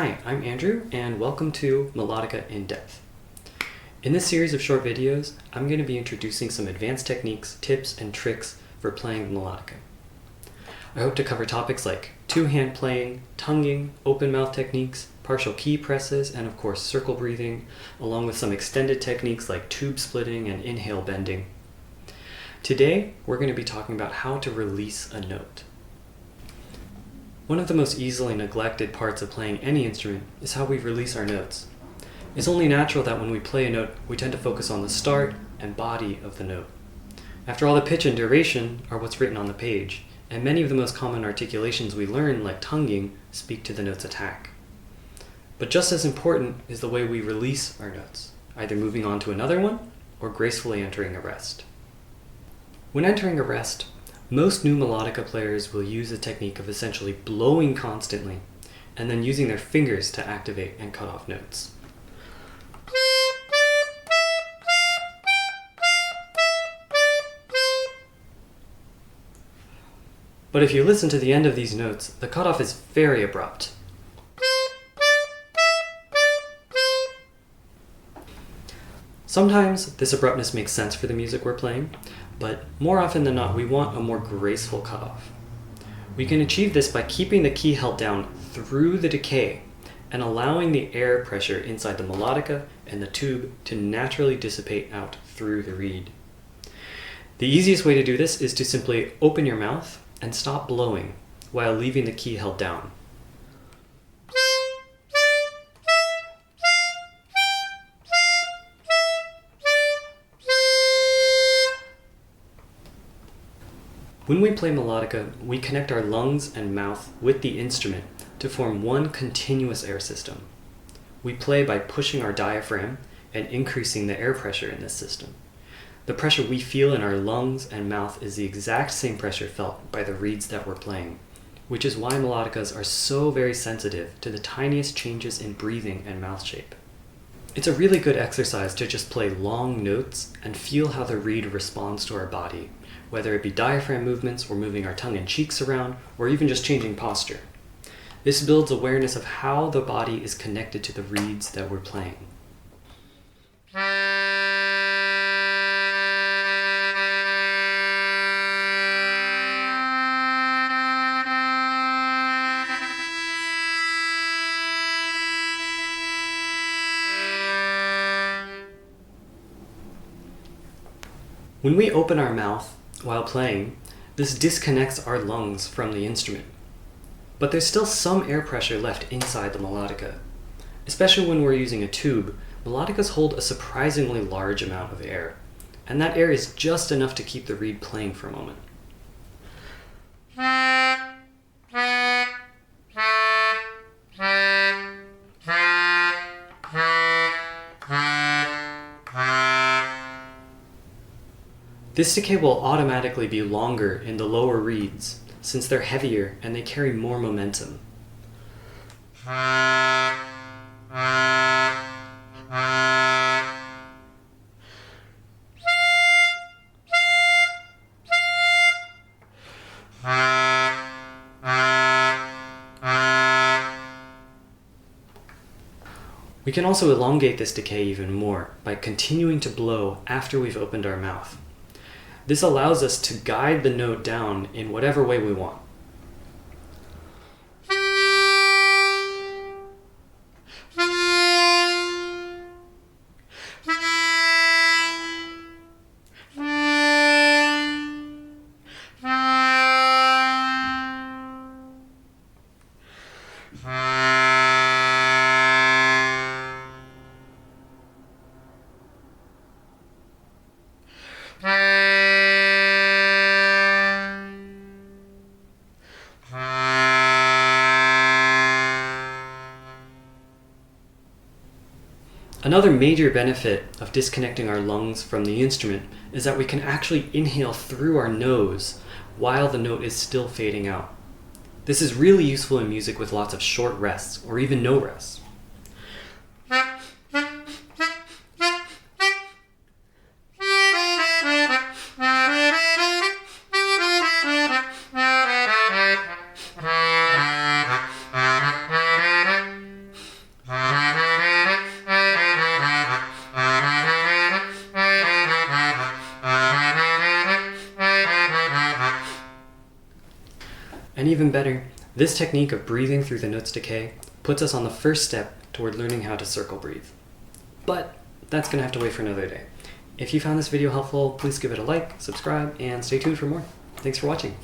Hi, I'm Andrew, and welcome to Melodica in Depth. In this series of short videos, I'm going to be introducing some advanced techniques, tips, and tricks for playing the melodica. I hope to cover topics like two-hand playing, tonguing, open mouth techniques, partial key presses, and of course circle breathing, along with some extended techniques like tube splitting and inhale bending. Today, we're going to be talking about how to release a note. One of the most easily neglected parts of playing any instrument is how we release our notes. It's only natural that when we play a note, we tend to focus on the start and body of the note. After all, the pitch and duration are what's written on the page, and many of the most common articulations we learn, like tonguing, speak to the note's attack. But just as important is the way we release our notes, either moving on to another one or gracefully entering a rest. When entering a rest, most new melodica players will use the technique of essentially blowing constantly and then using their fingers to activate and cut off notes. But if you listen to the end of these notes, the cutoff is very abrupt. Sometimes this abruptness makes sense for the music we're playing, but more often than not, we want a more graceful cutoff. We can achieve this by keeping the key held down through the decay and allowing the air pressure inside the melodica and the tube to naturally dissipate out through the reed. The easiest way to do this is to simply open your mouth and stop blowing while leaving the key held down. When we play melodica, we connect our lungs and mouth with the instrument to form one continuous air system. We play by pushing our diaphragm and increasing the air pressure in this system. The pressure we feel in our lungs and mouth is the exact same pressure felt by the reeds that we're playing, which is why melodicas are so very sensitive to the tiniest changes in breathing and mouth shape. It's a really good exercise to just play long notes and feel how the reed responds to our body, whether it be diaphragm movements or moving our tongue and cheeks around, or even just changing posture. This builds awareness of how the body is connected to the reeds that we're playing. When we open our mouth while playing, this disconnects our lungs from the instrument. But there's still some air pressure left inside the melodica. Especially when we're using a tube, melodicas hold a surprisingly large amount of air, and that air is just enough to keep the reed playing for a moment. This decay will automatically be longer in the lower reeds, since they're heavier and they carry more momentum. We can also elongate this decay even more by continuing to blow after we've opened our mouth. This allows us to guide the note down in whatever way we want. Another major benefit of disconnecting our lungs from the instrument is that we can actually inhale through our nose while the note is still fading out. This is really useful in music with lots of short rests or even no rests. And even better, this technique of breathing through the note's decay puts us on the first step toward learning how to circle breathe. But that's going to have to wait for another day. If you found this video helpful, please give it a like, subscribe, and stay tuned for more. Thanks for watching.